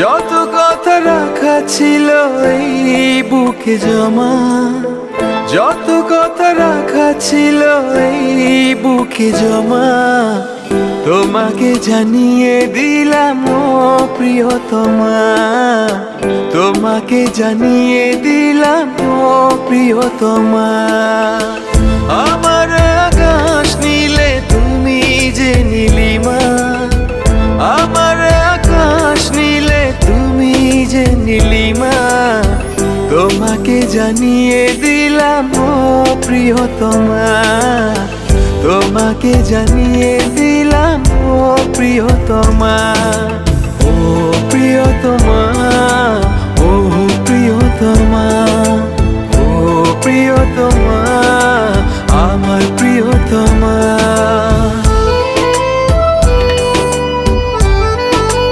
যত কথা রাখা ছিল এই বুকে জমা, যত কথা রাখা ছিল এই বুকে জমা, তোমাকে জানিয়ে দিলাম ও প্রিয়তমা, তোমাকে জানিয়ে দিলাম ও প্রিয়তমা। আমার আকাশ নীলে তুমি যে নীলিমা, আমার আকাশ নীলে তুমি যে নীলিমা, তোমাকে জানিয়ে দিলাম ও প্রিয়তমা, তোমাকে জানিয়ে দিলাম ও প্রিয়তমা।